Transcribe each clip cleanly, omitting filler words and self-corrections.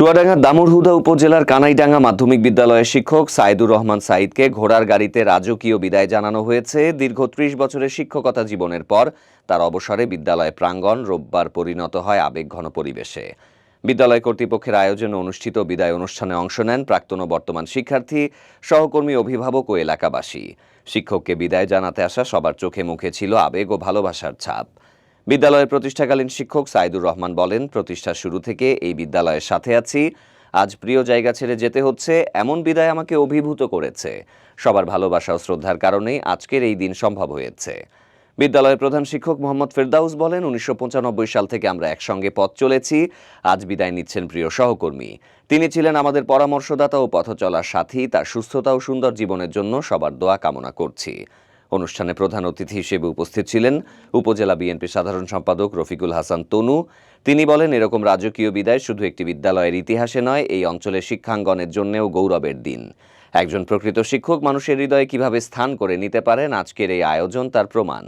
চুয়াডাঙ্গার দামুড়হুদা উপজেলার কানাইডাঙ্গা মাধ্যমিক বিদ্যালয়ের শিক্ষক সাইদুর রহমান সাইদকে ঘোড়ার গাড়িতে রাজকীয় বিদায় জানানো হয়েছে। দীর্ঘ ৩০ বছরের শিক্ষকতা জীবনের পর তার অবসরে বিদ্যালয় প্রাঙ্গণ রোববার পরিণত হয় আবেগঘন পরিবেশে। বিদ্যালয় কর্তৃপক্ষের আয়োজনে অনুষ্ঠিত বিদায় অনুষ্ঠানে অংশ নেন প্রাক্তন ও বর্তমান শিক্ষার্থী, সহকর্মী, অভিভাবক ও এলাকাবাসী। শিক্ষককে বিদায় জানাতে আসা সবার চোখে মুখে ছিল আবেগ ও ভালোবাসার ছাপ। বিদ্যালয়ের প্রতিষ্ঠাকালীন শিক্ষক সাইদুর রহমান বলেন, প্রতিষ্ঠার শুরু থেকে এই বিদ্যালয়ের সাথে আছি। আজ প্রিয় জায়গা ছেড়ে যেতে হচ্ছে, এমন বিদায় আমাকে অভিভূত করেছে। সবার ভালোবাসা ও শ্রদ্ধার কারণেই আজকের এই দিন সম্ভব হয়েছে। বিদ্যালয়ের প্রধান শিক্ষক মোহাম্মদ ফেরদাউস বলেন, ১৯৯৫ সাল থেকে আমরা একসঙ্গে পথ চলেছি। আজ বিদায় নিচ্ছেন প্রিয় সহকর্মী। তিনি ছিলেন আমাদের পরামর্শদাতা ও পথ চলার সাথী। তার সুস্থতা ও সুন্দর জীবনের জন্য সবার দোয়া কামনা করছি। অনুষ্ঠানে প্রধান অতিথি হিসেবে উপস্থিত ছিলেন উপজেলা বিএনপি সাধারণ সম্পাদক রফিকুল হাসান তনু। তিনি বলেন, এরকম রাজকীয় বিদায় শুধু একটি বিদ্যালয়ের ইতিহাসে নয়, এই অঞ্চলের শিক্ষাঙ্গনের জন্যও গৌরবের দিন। একজন প্রকৃত শিক্ষক মানুষের হৃদয়ে কিভাবে স্থান করে নিতে পারেন, আজকের এই আয়োজন তার প্রমাণ।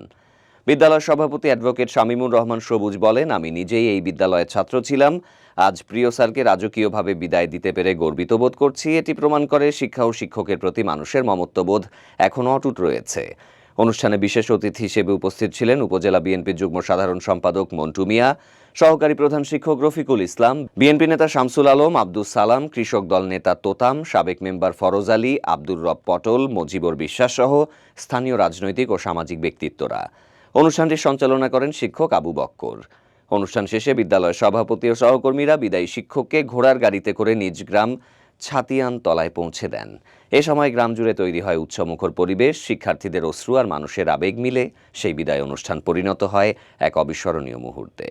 বিদ্যালয় সভাপতি অ্যাডভোকেট শামীমুর রহমান সবুজ বলেন, আমি নিজেই এই বিদ্যালয়ের ছাত্র ছিলাম। আজ প্রিয় স্যারকে রাজকীয়ভাবে বিদায় দিতে পেরে গর্বিত বোধ করছি। এটি প্রমাণ করে শিক্ষা ও শিক্ষকের প্রতি মানুষের মমত্ববোধ এখনও অটুট রয়েছে। অনুষ্ঠানে বিশেষ অতিথি হিসেবে উপস্থিত ছিলেন উপজেলা বিএনপির যুগ্ম সাধারণ সম্পাদক মন্টু মিয়া, সহকারী প্রধান শিক্ষক রফিকুল ইসলাম, বিএনপি নেতা শামসুল আলম, আব্দুস সালাম, কৃষক দল নেতা তোতাম, সাবেক মেম্বার ফরজ আলী, আব্দুর রব পটল, মজিবর বিশ্বাস সহ স্থানীয় রাজনৈতিক ও সামাজিক ব্যক্তিত্বরা। অনুষ্ঠানটি সঞ্চালনা করেন শিক্ষক আবু বক্কর। অনুষ্ঠান শেষে বিদ্যালয়ের সভাপতি ও সহকর্মীরা বিদায়ী শিক্ষককে ঘোড়ার গাড়িতে করে নিজ গ্রাম ছাতিয়ান তলায় পৌঁছে দেন। এ সময় গ্রাম জুড়ে তৈরি হয় উৎসবমুখর পরিবেশ। শিক্ষার্থীদের অশ্রু আর মানুষের আবেগ মিলে সেই বিদায় অনুষ্ঠান পরিণত হয় এক অবিস্মরণীয় মুহূর্তে।